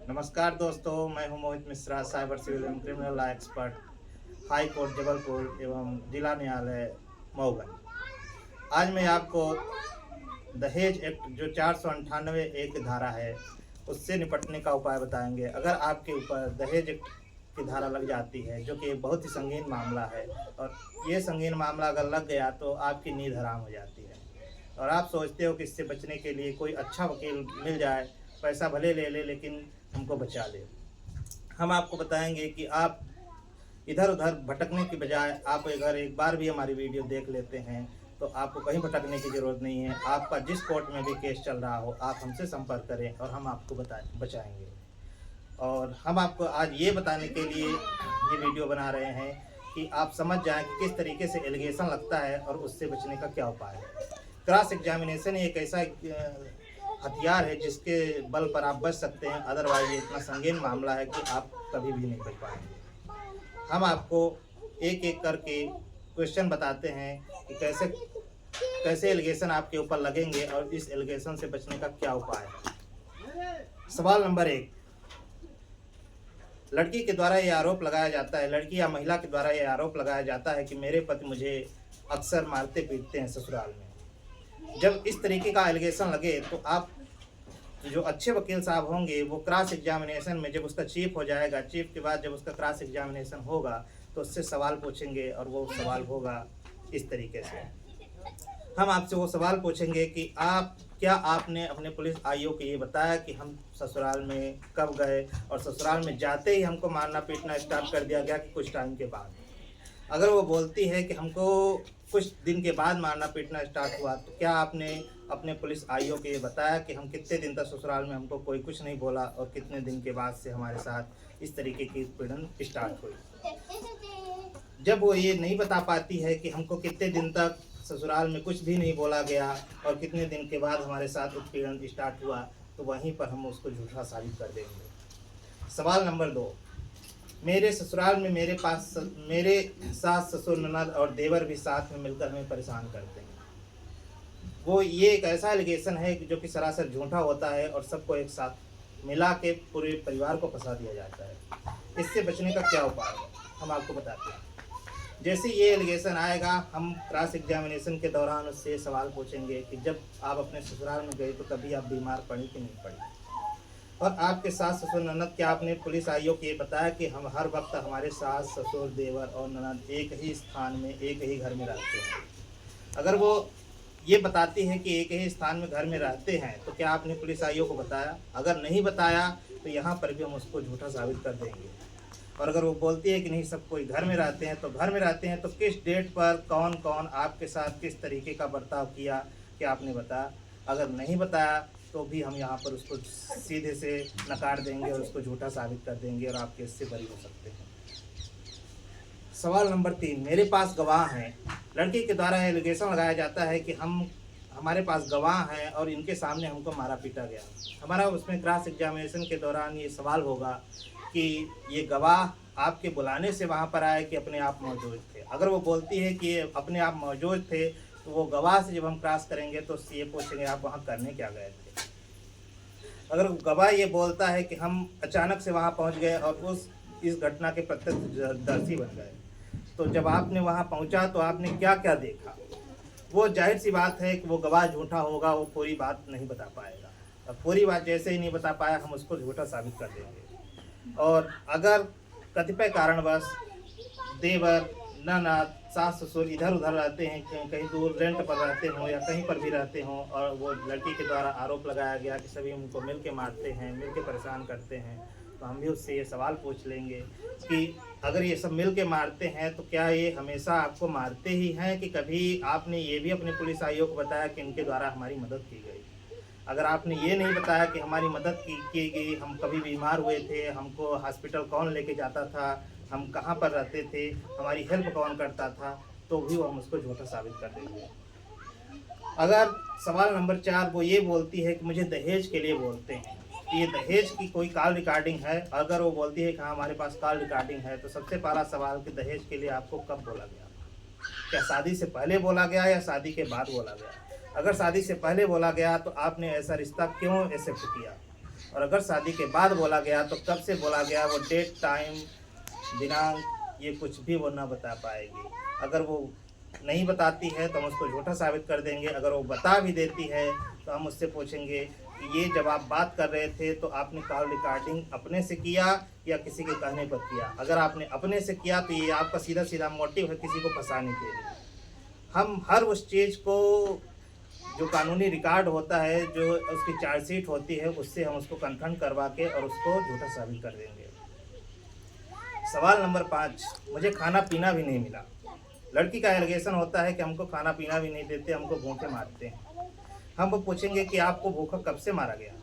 नमस्कार दोस्तों, मैं हूं मोहित मिश्रा, साइबर सिविल एवं criminal law expert, high court Jabalpur एवं जिला न्यायालय मऊगंज। आज मैं आपको दहेज एक्ट जो 498 एक धारा है उससे निपटने का उपाय बताएंगे। अगर आपके ऊपर दहेज एक्ट की धारा लग जाती है, जो कि एक बहुत ही संगीन मामला है, और ये संगीन मामला अगर लग गया तो आपकी नींद हराम हो जाती है और आप सोचते हो कि इससे बचने के लिए कोई अच्छा वकील मिल जाए, पैसा भले ले ले लेकिन हमको बचा ले। हम आपको बताएंगे कि आप इधर उधर भटकने की बजाय आप अगर एक बार भी हमारी वीडियो देख लेते हैं तो आपको कहीं भटकने की ज़रूरत नहीं है। आपका जिस कोर्ट में भी केस चल रहा हो, आप हमसे संपर्क करें और हम आपको बचाएंगे। और हम आपको आज ये बताने के लिए ये वीडियो बना रहे हैं कि आप समझ जाएं कि किस तरीके से एलिगेशन लगता है और उससे बचने का क्या उपाय है। क्रॉस एग्जामिनेशन एक ऐसा हथियार है जिसके बल पर आप बच सकते हैं, अदरवाइज ये इतना संगीन मामला है कि आप कभी भी नहीं बच पाएंगे। हम आपको एक एक करके क्वेश्चन बताते हैं कि कैसे कैसे एलिगेशन आपके ऊपर लगेंगे और इस एलिगेशन से बचने का क्या उपाय है। सवाल नंबर 1, लड़की के द्वारा ये आरोप लगाया जाता है, लड़की या महिला के द्वारा ये आरोप लगाया जाता है कि मेरे पति मुझे अक्सर मारते पीटते हैं ससुराल में। जब इस तरीके का एलिगेशन लगे तो आप जो अच्छे वकील साहब होंगे वो क्रॉस एग्जामिनेशन में जब उसका चीफ हो जाएगा, चीफ के बाद जब उसका क्रॉस एग्जामिनेशन होगा तो उससे सवाल पूछेंगे और वो सवाल होगा इस तरीके से। हम आपसे वो सवाल पूछेंगे कि आपने अपने पुलिस आईओ को ये बताया कि हम ससुराल में कब गए, और ससुराल में जाते ही हमको मारना पीटना स्टार्ट कर दिया गया कि कुछ टाइम के बाद। अगर वो बोलती है कि हमको कुछ दिन के बाद मारना पीटना स्टार्ट हुआ, तो क्या आपने अपने पुलिस आईओ को ये बताया कि हम कितने दिन तक ससुराल में हमको कोई कुछ नहीं बोला और कितने दिन के बाद से हमारे साथ इस तरीके की उत्पीड़न स्टार्ट हुई। जब वो ये नहीं बता पाती है कि हमको कितने दिन तक ससुराल में कुछ भी नहीं बोला गया और कितने दिन के बाद हमारे साथ उत्पीड़न स्टार्ट हुआ, तो वहीं पर हम उसको झूठा साबित कर देंगे। सवाल नंबर 2, मेरे ससुराल में मेरे सास ससुर ननद और देवर भी साथ में मिलकर हमें परेशान करते हैं। वो ये एक ऐसा एलिगेशन है जो कि सरासर झूठा होता है और सबको एक साथ मिला के पूरे परिवार को फंसा दिया जाता है। इससे बचने का क्या उपाय है, हम आपको बताते हैं। जैसे ये एलिगेशन आएगा, हम क्रॉस एग्जामिनेशन के दौरान उससे सवाल पूछेंगे कि जब आप अपने ससुराल में गए तो कभी आप बीमार पड़ी कि नहीं पड़ी, और आपके सास ससुर ननद, क्या आपने पुलिस आईओ को ये बताया कि हम हर वक्त हमारे सास ससुर देवर और ननद एक ही स्थान में एक ही घर में रहते हैं। अगर वो ये बताती है कि एक ही स्थान में घर में रहते हैं तो क्या आपने पुलिस आईओ को बताया? अगर नहीं बताया तो यहाँ पर भी हम उसको झूठा साबित कर देंगे। और अगर वो बोलती है कि नहीं सब कोई घर में रहते हैं, तो घर में रहते हैं तो किस डेट पर कौन कौन आपके साथ किस तरीके का बर्ताव किया, क्या आपने बताया? अगर नहीं बताया तो भी हम यहाँ पर उसको सीधे से नकार देंगे और उसको झूठा साबित कर देंगे और आप केस से बरी हो सकते हैं। सवाल नंबर 3, मेरे पास गवाह हैं। लड़की के द्वारा एलिगेशन लगाया जाता है कि हमारे पास गवाह हैं और इनके सामने हमको मारा पीटा गया। हमारा उसमें क्रॉस एग्जामिनेशन के दौरान ये सवाल होगा कि ये गवाह आपके बुलाने से वहाँ पर आए कि अपने आप मौजूद थे। अगर वो बोलती है कि अपने आप मौजूद थे तो वो गवाह से जब हम क्रॉस करेंगे तो ये पूछेंगे आप वहाँ करने क्या गए थे। अगर गवाह ये बोलता है कि हम अचानक से वहाँ पहुँच गए और इस घटना के प्रत्यक्षदर्शी बन गए, तो जब आपने वहाँ पहुँचा तो आपने क्या क्या देखा, वो जाहिर सी बात है कि वो गवाह झूठा होगा, वो पूरी बात नहीं बता पाएगा। और पूरी बात जैसे ही नहीं बता पाया हम उसको झूठा साबित कर देंगे। और अगर कतिपय कारणवश देवर ननद सास ससुर इधर उधर रहते हैं, कहीं दूर रेंट पर रहते हों या कहीं पर भी रहते हों, और वो लड़की के द्वारा आरोप लगाया गया कि सभी उनको मिल के मारते हैं, मिल के परेशान करते हैं, तो हम भी उससे ये सवाल पूछ लेंगे कि अगर ये सब मिल के मारते हैं तो क्या ये हमेशा आपको मारते ही हैं कि कभी आपने ये भी अपने पुलिस आईओ को बताया कि इनके द्वारा हमारी मदद की गई? अगर आपने ये नहीं बताया कि हमारी मदद की गई, हम कभी बीमार हुए थे, हमको हॉस्पिटल कौन लेके जाता था, हम कहाँ पर रहते थे, हमारी हेल्प कौन करता था, तो भी वो हम उसको झूठा साबित कर देंगे। अगर सवाल नंबर 4, वो ये बोलती है कि मुझे दहेज के लिए बोलते हैं, ये दहेज की कोई कॉल रिकॉर्डिंग है? अगर वो बोलती है कि हाँ हमारे पास कॉल रिकॉर्डिंग है, तो सबसे पहला सवाल कि दहेज के लिए आपको कब बोला गया? क्या शादी से पहले बोला गया या शादी के बाद बोला गया? अगर शादी से पहले बोला गया तो आपने ऐसा रिश्ता क्यों एक्सेप्ट किया? और अगर शादी के बाद बोला गया तो कब से बोला गया, वो डेट, टाइम, दिनांक, ये कुछ भी वो ना बता पाएगी। अगर वो नहीं बताती है तो हम उसको झूठा साबित कर देंगे। अगर वो बता भी देती है तो हम उससे पूछेंगे कि ये जब आप बात कर रहे थे तो आपने कॉल रिकॉर्डिंग अपने से किया या किसी के कहने पर किया। अगर आपने अपने से किया तो ये आपका सीधा सीधा मोटिव है किसी को फंसाने के लिए। हम हर उस चीज़ को जो कानूनी रिकॉर्ड होता है, जो उसकी चार्जशीट होती है, उससे हम उसको कन्फर्म करवा के और उसको झूठा साबित कर देंगे। सवाल नंबर 5, मुझे खाना पीना भी नहीं मिला। लड़की का एलिगेशन होता है कि हमको खाना पीना भी नहीं देते, हमको भूखे मारते हैं। हम वो पूछेंगे कि आपको भूखा कब से मारा गया,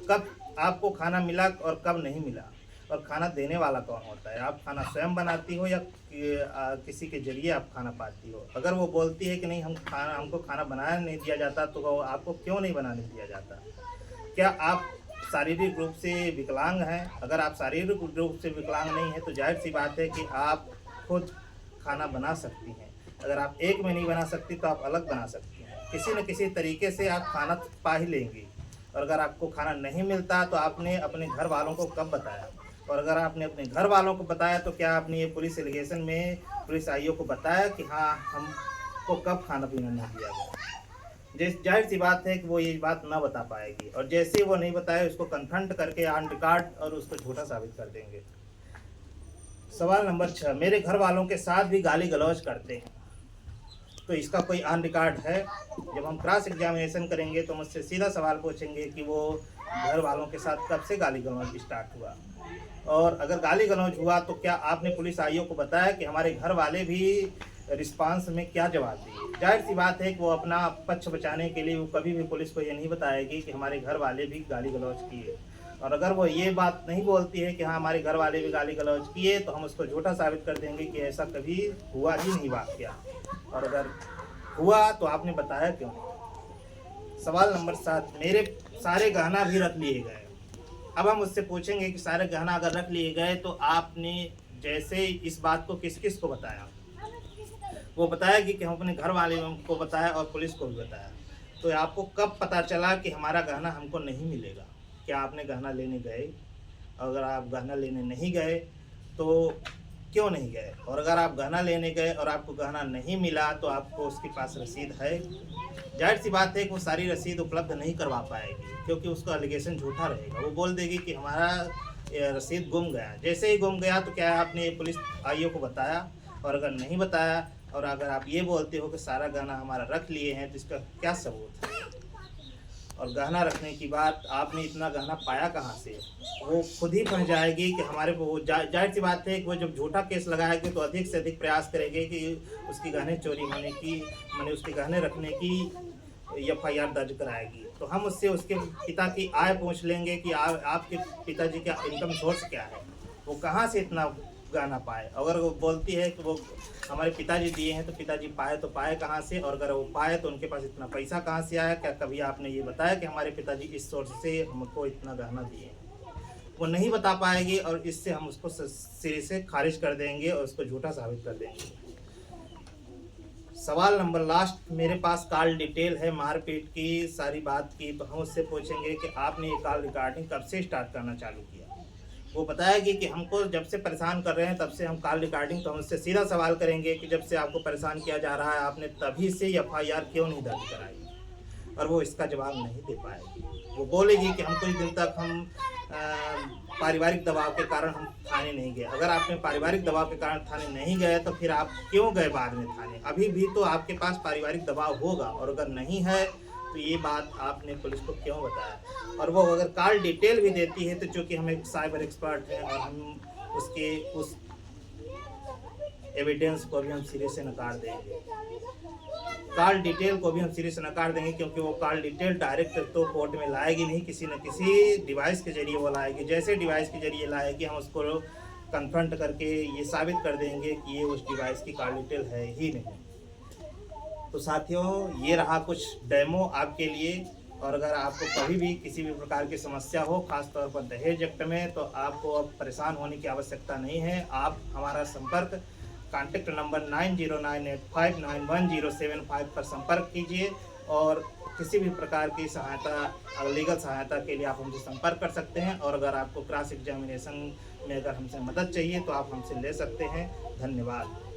कब आपको खाना मिला और कब नहीं मिला, और खाना देने वाला कौन होता है, आप खाना स्वयं बनाती हो या किसी के जरिए आप खाना पाती हो। अगर वो बोलती है कि नहीं हमको खाना बनाया नहीं दिया जाता, तो वो आपको क्यों नहीं बनाने दिया जाता? क्या आप शारीरिक रूप से विकलांग हैं? अगर आप शारीरिक रूप से विकलांग नहीं हैं तो जाहिर सी बात है कि आप खुद खाना बना सकती हैं। अगर आप एक में नहीं बना सकती तो आप अलग बना सकती हैं। किसी न किसी तरीके से आप खाना पा ही लेंगी। और अगर आपको खाना नहीं मिलता तो आपने अपने घर वालों को कब बताया? और अगर आपने अपने घर वालों को बताया तो क्या आपने ये पुलिस एलिगेशन में पुलिस आईओ को बताया कि हाँ हमको कब खाना पीना नहीं दिया गया? जाहिर सी बात है कि वो ये बात ना बता पाएगी, और जैसे वो नहीं बताए उसको कन्फ्रंट करके ऑन रिकॉर्ड और उसको झूठा साबित कर देंगे। सवाल नंबर 6, मेरे घर वालों के साथ भी गाली गलौज करते हैं, तो इसका कोई ऑन रिकॉर्ड है? जब हम क्रॉस एग्जामिनेशन करेंगे तो मुझसे सीधा सवाल पूछेंगे कि वो घर वालों के साथ कब से गाली गलौज स्टार्ट हुआ, और अगर गाली गलौज हुआ तो क्या आपने पुलिस आईओ को बताया कि हमारे घर वाले भी रिस्पांस में क्या जवाब दिए? जाहिर सी बात है कि वो अपना पक्ष बचाने के लिए वो कभी भी पुलिस को ये नहीं बताएगी कि हमारे घर वाले भी गाली गलौज किए। और अगर वो ये बात नहीं बोलती है कि हाँ हमारे घर वाले भी गाली गलौज किए, तो हम उसको झूठा साबित कर देंगे कि ऐसा कभी हुआ ही नहीं वाकया, और अगर हुआ तो आपने बताया क्यों नहीं? सवाल नंबर 7, मेरे सारे गहना भी रख लिए गए। अब हम उससे पूछेंगे कि सारे गहना अगर रख लिए गए तो आपने जैसे इस बात को किस किस को बताया? वो बताएगी कि हम अपने घर वाले को बताया और पुलिस को भी बताया। तो आपको कब पता चला कि हमारा गहना हमको नहीं मिलेगा? क्या आपने गहना लेने गए? अगर आप गहना लेने नहीं गए तो क्यों नहीं गए? और अगर आप गहना लेने गए और आपको गहना नहीं मिला तो आपको उसके पास रसीद है? जाहिर सी बात है कि वो सारी रसीद उपलब्ध नहीं करवा पाएगी, क्योंकि उसका एलिगेशन झूठा रहेगा। वो बोल देगी कि हमारा रसीद गुम गया। जैसे ही गुम गया तो क्या आपने पुलिस आईओ को बताया? और अगर नहीं बताया, और अगर आप ये बोलते हो कि सारा गहना हमारा रख लिए हैं, तो इसका क्या सबूत है? और गहना रखने की बात, आपने इतना गहना पाया कहाँ से? वो खुद ही फंस जाएगी कि हमारे को जाहिर सी बात है कि वो जब झूठा केस लगाएगी तो अधिक से अधिक प्रयास करेगी कि उसकी गहने चोरी होने की, माने उसके गहने रखने की FIR दर्ज कराएगी। तो हम उससे उसके पिता की आय पूछ लेंगे कि आपके पिताजी का इनकम सोर्स क्या है, वो कहाँ से इतना गहना पाए। अगर वो बोलती है कि वो हमारे पिताजी दिए हैं, तो पिताजी पाए तो पाए कहाँ से? और अगर वो पाए तो उनके पास इतना पैसा कहाँ से आया? क्या कभी आपने ये बताया कि हमारे पिताजी इस सोर्स से हमको इतना गहना दिए हैं? वो नहीं बता पाएगी, और इससे हम उसको सिरे से खारिज कर देंगे और उसको झूठा साबित कर देंगे। सवाल नंबर लास्ट, मेरे पास कॉल डिटेल है मारपीट की, सारी बात की। तो हम उससे पूछेंगे कि आपने ये कॉल रिकॉर्डिंग कब से स्टार्ट करना चालू किया? वो बताएगी कि हमको जब से परेशान कर रहे हैं तब से हम कॉल रिकॉर्डिंग। तो हम उससे सीधा सवाल करेंगे कि जब से आपको परेशान किया जा रहा है आपने तभी से FIR क्यों नहीं दर्ज कराई? और वो इसका जवाब नहीं दे पाएगी। वो बोलेगी कि हम कुछ दिन तक हम पारिवारिक दबाव के कारण हम थाने नहीं गए। अगर आपने पारिवारिक दबाव के कारण थाने नहीं गए तो फिर आप क्यों गए बाद में थाने? अभी भी तो आपके पास पारिवारिक दबाव होगा, और अगर नहीं है तो ये बात आपने पुलिस को क्यों बताया? और वो अगर कॉल डिटेल भी देती है तो चूँकि हम एक साइबर एक्सपर्ट हैं और हम उस एविडेंस को भी हम सिरे से नकार देंगे, कॉल डिटेल को भी हम सिरे से नकार देंगे, क्योंकि वो कॉल डिटेल डायरेक्ट तो कोर्ट में लाएगी नहीं, किसी न किसी डिवाइस के जरिए वो लाएगी। जैसे डिवाइस के जरिए लाएगी हम उसको कन्फ्रंट करके ये साबित कर देंगे कि ये उस डिवाइस की कॉल डिटेल है ही नहीं। तो साथियों, ये रहा कुछ डेमो आपके लिए। और अगर आपको कभी भी किसी भी प्रकार की समस्या हो, खासतौर पर दहेज एक्ट में, तो आपको अब परेशान होने की आवश्यकता नहीं है। आप हमारा संपर्क कॉन्टैक्ट नंबर 9098591075 पर संपर्क कीजिए और किसी भी प्रकार की सहायता, लीगल सहायता के लिए आप हमसे संपर्क कर सकते हैं। और अगर आपको क्रॉस एग्जामिनेशन में अगर हमसे मदद चाहिए तो आप हमसे ले सकते हैं। धन्यवाद।